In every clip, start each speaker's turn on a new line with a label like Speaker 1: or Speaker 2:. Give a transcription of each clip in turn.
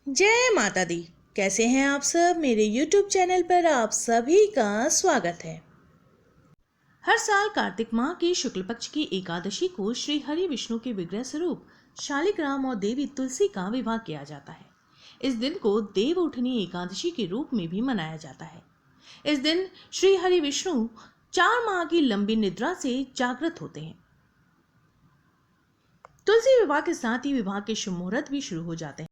Speaker 1: जय माता दी। कैसे हैं आप सब। मेरे YouTube चैनल पर आप सभी का स्वागत है। हर साल कार्तिक माह की शुक्ल पक्ष की एकादशी को श्री हरि विष्णु के विग्रह स्वरूप शालिग्राम और देवी तुलसी का विवाह किया जाता है। इस दिन को देव उठनी एकादशी के रूप में भी मनाया जाता है। इस दिन श्री हरि विष्णु 4 माह की लंबी निद्रा से जागृत होते हैं। तुलसी विवाह के साथ ही विवाह के शुभ मुहूर्त भी शुरू हो जाते हैं।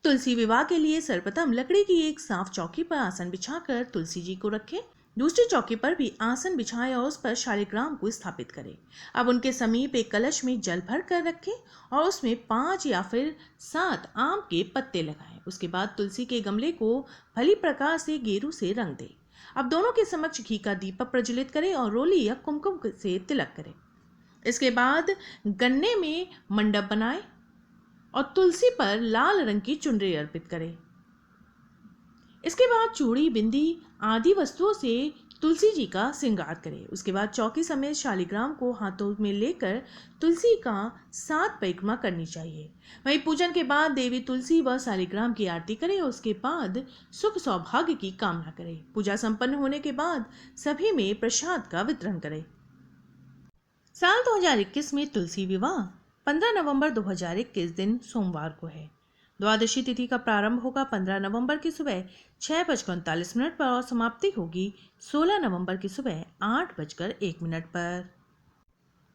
Speaker 1: तुलसी विवाह के लिए सर्वप्रथम लकड़ी की एक साफ चौकी पर आसन बिछाकर तुलसी जी को रखें। दूसरी चौकी पर भी आसन बिछाएं और उस पर शालिग्राम को स्थापित करें। अब उनके समीप एक कलश में जल भर कर रखें और उसमें 5 या फिर 7 आम के पत्ते लगाएं। उसके बाद तुलसी के गमले को भली प्रकार से गेरू से रंग दें। अब दोनों के समक्ष घी का दीपक प्रज्वलित करें और रोली या कुमकुम से तिलक करें। इसके बाद गन्ने में मंडप बनाएं और तुलसी पर लाल रंग की चुनरी अर्पित करें। इसके बाद चूड़ी, बिंदी आदि वस्तुओं से तुलसी जी का श्रृंगार करें। उसके बाद चौकी समेत शालिग्राम को हाथों में लेकर तुलसी का 7 परिक्रमा करनी चाहिए। वहीं पूजन के बाद देवी तुलसी व शालिग्राम की आरती करें और उसके बाद सुख सौभाग्य की कामना करें। पूजा संपन्न होने के बाद सभी में प्रसाद का वितरण करें। साल 2021 में तुलसी विवाह 15 नवंबर 2021 दिन सोमवार को है। द्वादशी तिथि का प्रारंभ होगा 15 नवंबर की सुबह 6:39 पर और समाप्ति होगी 16 नवंबर की सुबह 8:01 पर।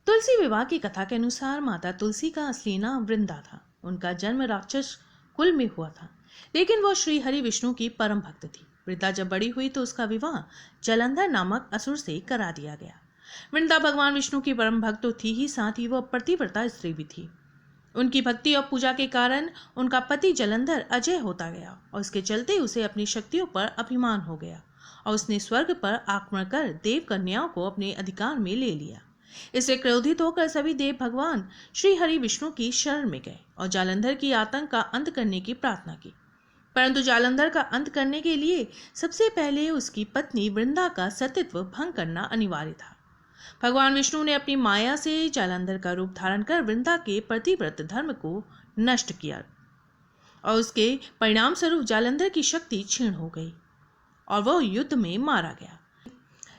Speaker 1: तुलसी विवाह की कथा के अनुसार माता तुलसी का असली नाम वृंदा था। उनका जन्म राक्षस कुल में हुआ था, लेकिन वो श्री हरि विष्णु की परम भक्त थी। वृंदा जब बड़ी हुई तो उसका विवाह जलंधर नामक असुर से करा दिया गया। वृंदा भगवान विष्णु की परम भक्त तो थी ही, साथ ही वह पतिव्रता स्त्री भी थी। उनकी भक्ति और पूजा के कारण उनका पति जलंधर अजय होता गया और इसके चलते उसे अपनी शक्तियों पर अभिमान हो गया और उसने स्वर्ग पर आक्रमण कर देव कन्याओं को अपने अधिकार में ले लिया। इससे क्रोधित होकर सभी देव भगवान श्री हरि विष्णु की शरण में गए और जालंधर की आतंक का अंत करने की प्रार्थना की। परंतु जालंधर का अंत करने के लिए सबसे पहले उसकी पत्नी वृंदा का सतीत्व भंग करना अनिवार्य था। भगवान विष्णु ने अपनी माया से जालंधर का रूप धारण कर वृंदा के प्रतिव्रत धर्म को नष्ट किया और उसके परिणाम स्वरूप जालंधर की शक्ति क्षीण हो गई और वह युद्ध में मारा गया।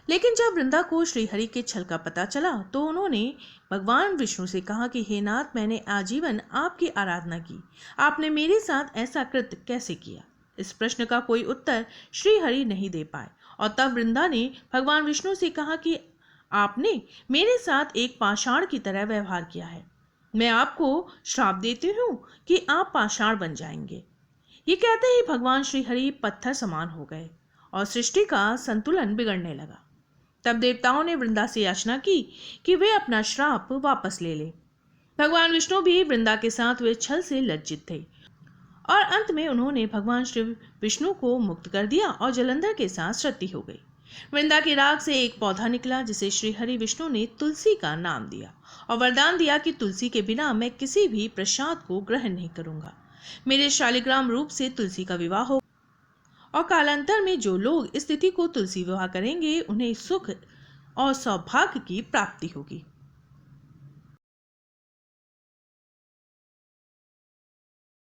Speaker 1: लेकिन जब वृंदा को श्रीहरि के छल का पता चला तो उन्होंने भगवान विष्णु से कहा कि हे नाथ, मैंने आजीवन आपकी आराधना की, आपने मेरे साथ ऐसा कृत्य कैसे किया। इस प्रश्न का कोई उत्तर श्रीहरि नहीं दे पाए और तब वृंदा ने भगवान विष्णु से कहा कि आपने मेरे साथ एक पाषाण की तरह व्यवहार किया है। मैं आपको श्राप देती हूँ कि आप पाषाण बन जाएंगे। ये कहते ही भगवान श्री हरि पत्थर समान हो गए और सृष्टि का संतुलन बिगड़ने लगा। तब देवताओं ने वृंदा से याचना की कि वे अपना श्राप वापस ले ले। भगवान विष्णु भी वृंदा के साथ हुए छल से लज्जित थे और अंत में उन्होंने भगवान श्री विष्णु को मुक्त कर दिया और जलंधर के साथ सती हो गई। वृंदा की राख से एक पौधा निकला जिसे श्री हरि विष्णु ने तुलसी का नाम दिया और वरदान दिया कि तुलसी के बिना मैं किसी भी प्रसाद को ग्रहण नहीं करूंगा। मेरे शालिग्राम रूप से तुलसी का विवाह हो और कालांतर में जो लोग इस तिथि को तुलसी विवाह करेंगे उन्हें सुख और सौभाग्य की प्राप्ति होगी।